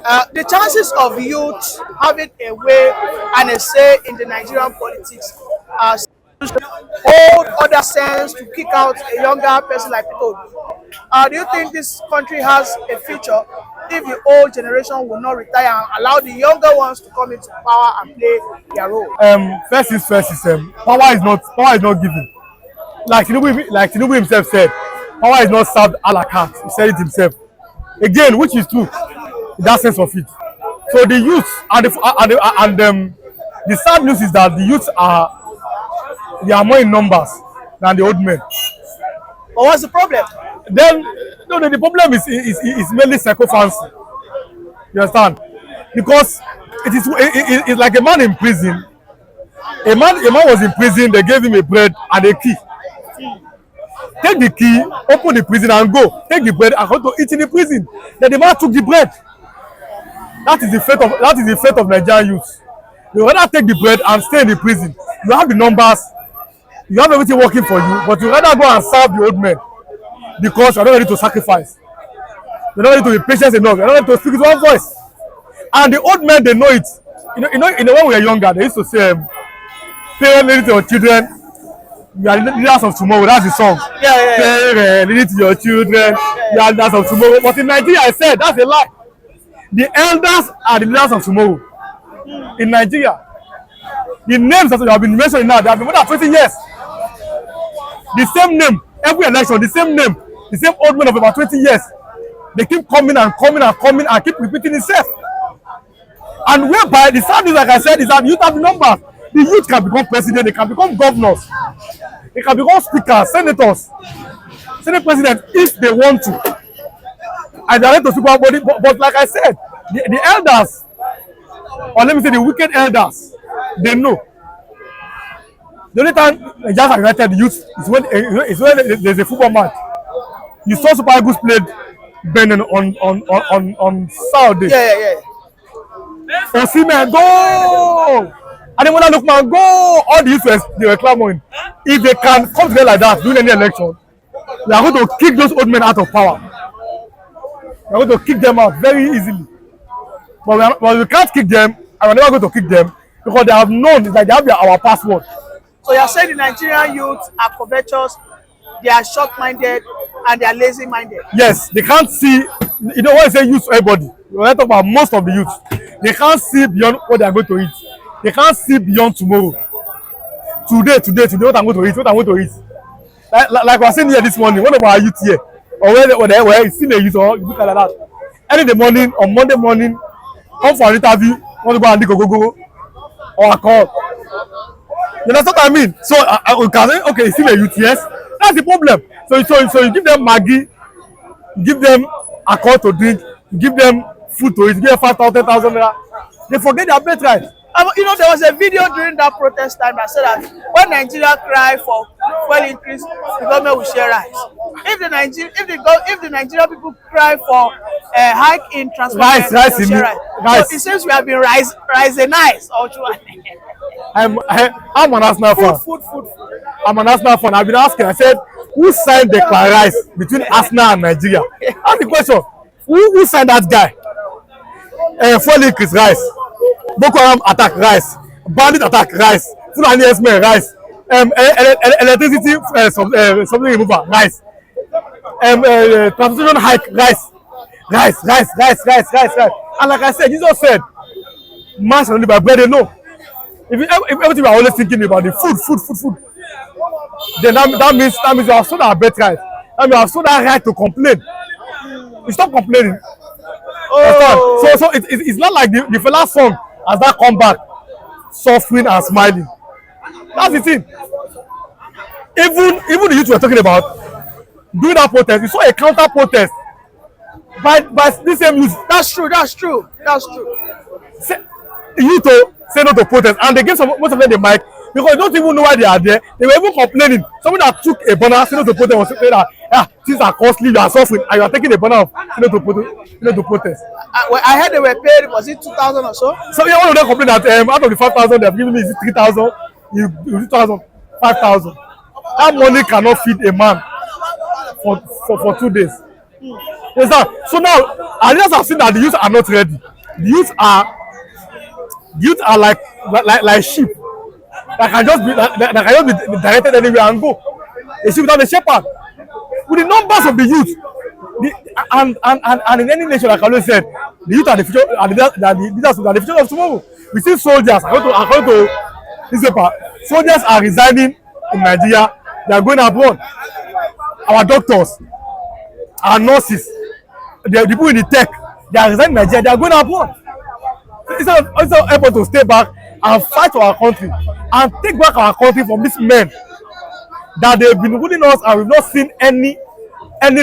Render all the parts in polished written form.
The chances of youth having a way and a say in the Nigerian politics are hold other sense to kick out a younger person like Tinubu. Do you think this country has a future if the old generation will not retire and allow the younger ones to come into power and play their role? First is power is not given. Like Tinubu himself said, power is not served a la carte. He said it himself. Again, which is true in that sense of it. So the youth the sad news is that the youth they are more in numbers than the old men. But what's the problem? Then no, the problem is mainly sycophancy. You understand? Because it's like a man in prison. A man was in prison. They gave him a bread and a key. Take the key, open the prison and go. Take the bread and go to eat in the prison. Then the man took the bread. That is the fate of Nigerian youth. You rather take the bread and stay in the prison. You have the numbers, you have everything working for you, but you rather go and serve the old men because you're not ready to sacrifice. You're not ready to be patient enough. You're not ready to speak with one voice. And the old men, they know it. When we were younger, they used to say, "Parents, lead it to your children. You are the leaders of tomorrow." That's the song. Parents, lead it to your children. You are the leaders of tomorrow. But in Nigeria, I said that's a lie. The elders are the leaders of tomorrow. In Nigeria, the names that have been mentioned now, they have been more than 20 years. The same name, every election, the same name, the same old men of about 20 years. They keep coming and keep repeating itself. And whereby the sad news, like I said, is that youth have the numbers. The youth can become president, they can become governors, they can become speakers, senators, senate president if they want to. And they're ready to speak about body, but like I said, the elders, or let me say the wicked elders, they know. The only time Nigerians are united, the youth, is when there's a football match. You saw Super Eagles played Benin on Saturday. Yeah. Osimhen, go! And then when I look, man, go! All the youth they were clamoring. If they can come together like that during any election, they are going to kick those old men out of power. They are going to kick them out very easily. But we can't kick them, and we're never going to kick them because they have known that they have our password. So you're saying the Nigerian youth are covetous, they are short-minded, and they are lazy-minded? Yes, they can't see. You know what I say, youth to everybody. We're talking about most of the youth. They can't see beyond what they are going to eat. They can't see beyond tomorrow. Today, what I'm going to eat. Like we're saying here this morning, one of our youth here, or where it's still a youth, or you look at that. Early in the morning, on Monday morning, come for an interview, want to go and go, or a call. You know what I mean? So we can say, okay, it's still a youth, yes. That's the problem. So you give them Maggi, you give them a call to drink, you give them food to eat, you give them 5,000, 10,000 naira. They forget their birthright. There was a video during that protest time that said that when Nigeria cry for fuel increase, the government will share rice. If the Nigerian people cry for a hike in transport, rice, so it seems we have been rice-enized. I'm an Arsenal fan. Food. I'm an Arsenal fan. I've been asking. I said, who signed the rice between Arsenal and Nigeria? That's the question. Who signed that guy? Fuel increase rice. Boko Haram attack rice. Bandit attack rice. Fulani herdsmen rice. Electricity something remover rice. Transportation hike rice. Rice. And like I said, Jesus said, man shall live by bread alone. If everything we are always thinking about the food, then that means you have sold our birthright. That means you have sold our right to complain. You stop complaining. Oh. So it's not like the fella song has that come back suffering and smiling. That's the thing. Even the youth we're talking about during that protest, you saw a counter protest by this same youth. That's true. Youth say no to protest, and they gave most of them the mic because they don't even know why they are there. They were even complaining. Someone that took a banner, say no to protest, was saying that things are costly, you are suffering, and you are taking a banner of to protest. I heard they were paid, was it 2,000 or so? So yeah, one of them complained that out of the 5,000 they have given me is 3,000, you 2,000, 5,000. That money cannot feed a man for 2 days. You understand? So now, our leaders have seen that the youth are not ready. The youth are like sheep that can just be directed anywhere and go. A sheep without a shepherd. With the numbers of the youth, and in any nation, like I always said, the youth are the future, are the future of tomorrow. We see soldiers, according to this paper, soldiers are resigning in Nigeria. They are going abroad. Our doctors, our nurses, the people in the tech, they are resigning in Nigeria. They are going abroad. Instead of able to stay back and fight for our country and take back our country from these men that they've been ruling us, and we've not seen any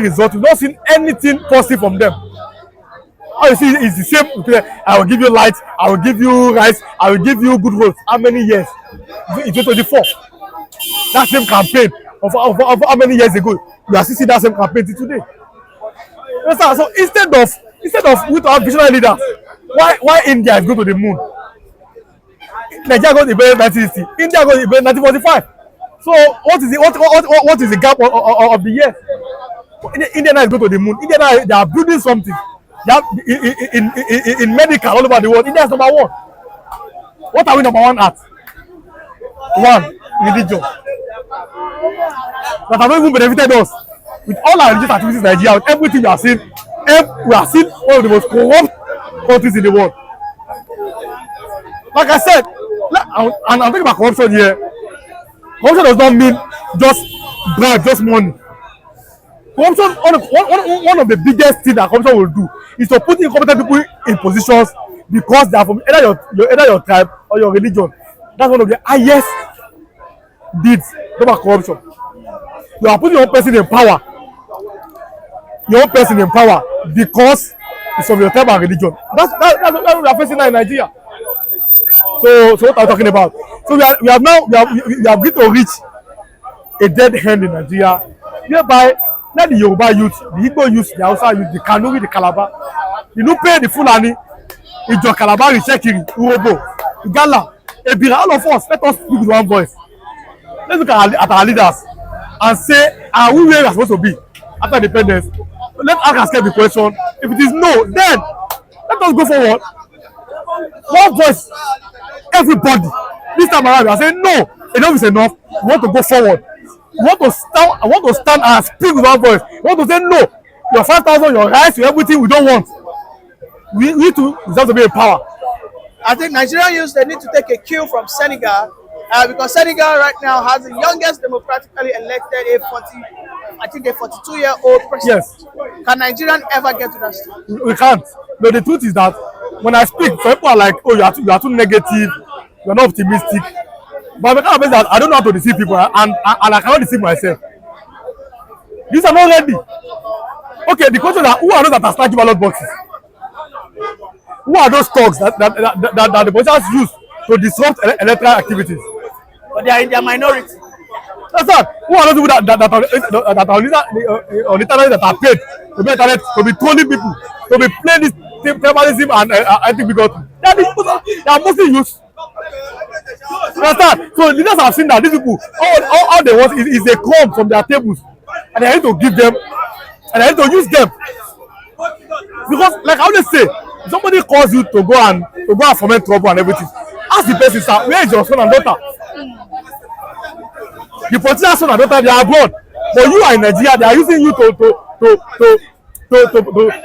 result. We've not seen anything positive from them. All you see is the same. I will give you light, I will give you rice, I will give you good roads. How many years? In 2024. That same campaign of how many years ago? We are still seeing that same campaign till today. So instead of we to have visionary leaders, why India is going to the moon? Nigeria got the best 1960, India got the best 1945. So what is the gap of the year? India now is going to the moon. India now, they are building something. They have, in medical all over the world, India is number one. What are we number one at? One, religion. That have not even benefited us. With all our religious activities in Nigeria, with everything we are seeing one of the most corrupt countries in the world. Like I said, and I'm talking about corruption here. Corruption does not mean just bribe, just money. Corruption, one of the biggest things that corruption will do is to put incompetent people in positions because they are from either your tribe or your religion. That's one of the highest deeds about corruption. You are putting your own person in power. Your own person in power because it's of your tribe and religion. That's what we are facing now in Nigeria. So what are we talking about? So we have going to reach a dead end in Nigeria, whereby let the Yoruba youth, the Igbo youth, the Hausa youth, the Kanuri, the Calabar, the Nupe, the Fulani, Ijo Calabar, the Shekiri, Urobo, Igala, Ebira, all of us, let us speak with one voice. Let's look at our leaders and say, are we where we are supposed to be after independence? Let's ask the question. If it is no, then let us go forward. One voice, everybody. This time around, we are saying no, enough is enough. We want to go forward. We want to stand and speak with one voice. We want to say no. Your 5,000, your rights, your everything, we don't want. We need to deserve to be in power. I think Nigerian youths, they need to take a cue from Senegal, because Senegal right now has the youngest democratically elected a 42-year-old president. Yes. Can Nigerian ever get to that stage? We can't. No, the truth is that when I speak, some people are like, oh, you are too negative, you are not optimistic. But the kind of person that I don't know how to deceive people, and I cannot deceive myself. These are not ready. Okay, the question is who are those that are snatching ballot boxes? Who are those thugs that the politicians use to disrupt electoral activities? But they are in their minority. That's all. Who are those people that are paid to be trolling people, to be playing this tribalism and ethnic bigotry? They are mostly youth. Understand? So leaders have seen that these people, all they want is a crumb from their tables, and they need to give them, and they need to use them. Because, like I always say, if somebody calls you to go and foment trouble and everything, ask the person, sir, where is your son and daughter? The politician's son and daughter, they are abroad, but you are in Nigeria. They are using you to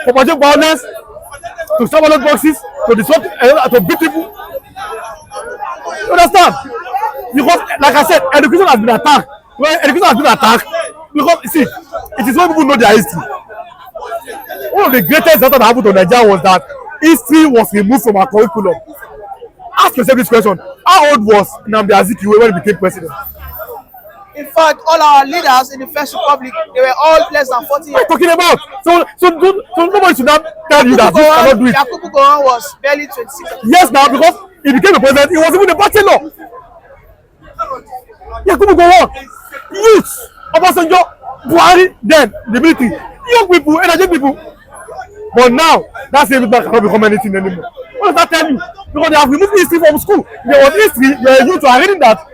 propagate violence, to stop ballot boxes, to disrupt, to beat people. You understand? Because, like I said, education has been attacked. Well, education has been attacked because, see, it is when people know their history. One of the greatest things that happened to Nigeria was that history was removed from our curriculum. Ask yourself this question: how old was Nnamdi Azikiwe when he became president? In fact, all our leaders in the First Republic, they were all less than 40 years. What are you talking about? So nobody should not tell you that you cannot do it. Yakubu Gowon was barely 26. Yes, now because he became a president, he was even a bachelor. Yakubu Gowon, youth, Obasanjo, Buhari, then the military, young people, energetic people. But now, that same people cannot become anything anymore. What does that tell you? Because they have removed history from school. There was history, where youth are reading that.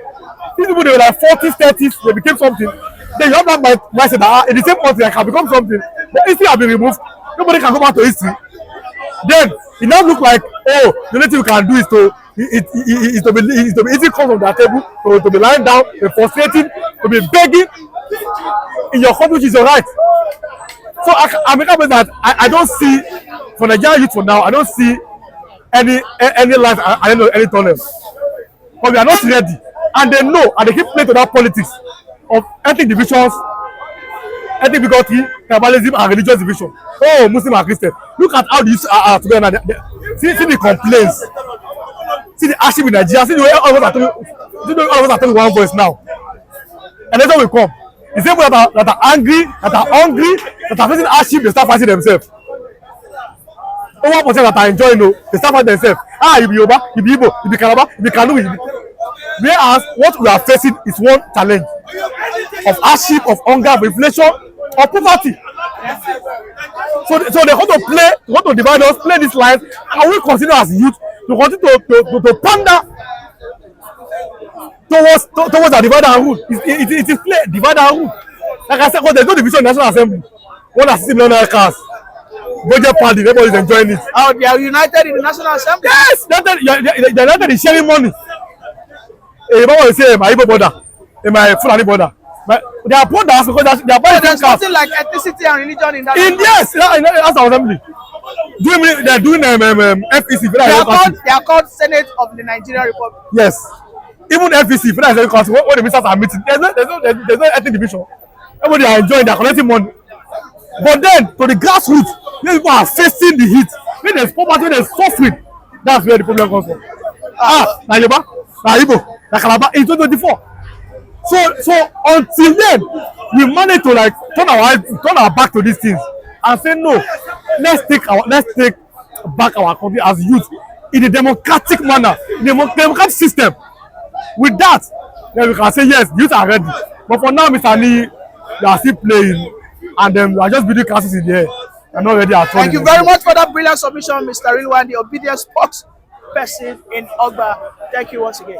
These people, they were like 40s, 30s, they became something. Then you have that mindset that in the same country I can become something. But history has been removed Nobody can go back to history. Then it now look like, oh, the only thing we can do is to be eating comes from their table, to be lying down, to be frustrating, to be begging in your country, which is your right. So I make up with that. I don't see, for Nigerian youth for now, I don't see any life. I don't know any tunnel. But we are not ready, and they know, and they keep playing to that politics of ethnic divisions, ethnic bigotry, tribalism, and religious division. Oh, Muslim and Christian. Look at how these are together now. See the complaints. See the hardship in Nigeria. See the way all of us are talking one voice now. And that's how we come. The same people that are angry, that are hungry, that are facing hardship, they start fighting themselves. Over 1% that are enjoying, they start fighting themselves. Ah, you be Yoruba, you be Igbo, you be Calabar, you be Kanu. Whereas what we are facing is one challenge of hardship, of hunger, of inflation, of poverty. So they want to divide us, play this line, and we consider as youth to continue to pander towards a divide and rule. It is play divide and rule. Like I said, because there's no division in the National Assembly. One has 6 million cars. Budget party, everybody is enjoying it. Oh, they are united in the National Assembly. Yes, they're united in sharing money. If I want to say my Igbo border, my Fulani border, they are brothers because they are buying There's cars. something like ethnicity and religion in that. Yes, in the National Assembly. They are doing FEC. They are called Senate of the Nigerian Republic. Yes. Even FEC, when the ministers are meeting, there's no ethnic division. Everybody are enjoying, they are collecting money. But then, to the grassroots, when people are facing the heat, when there's poverty, when there's suffering, that's where the problem comes from. Na Yoruba, na Igbo, na Calabar in 2024. So until then, we manage to like turn our back to these things and say no. Let's take back our country as youth in a democratic manner, in a democratic system. With that, then we can say yes, youth are ready. But for now, Mr. Lee, they are still playing, and we are just building castles in the air. They are not ready at all. Thank you very much for that brilliant submission, Mr. Rilwan, the obedient spokesperson in Ogba. Thank you once again.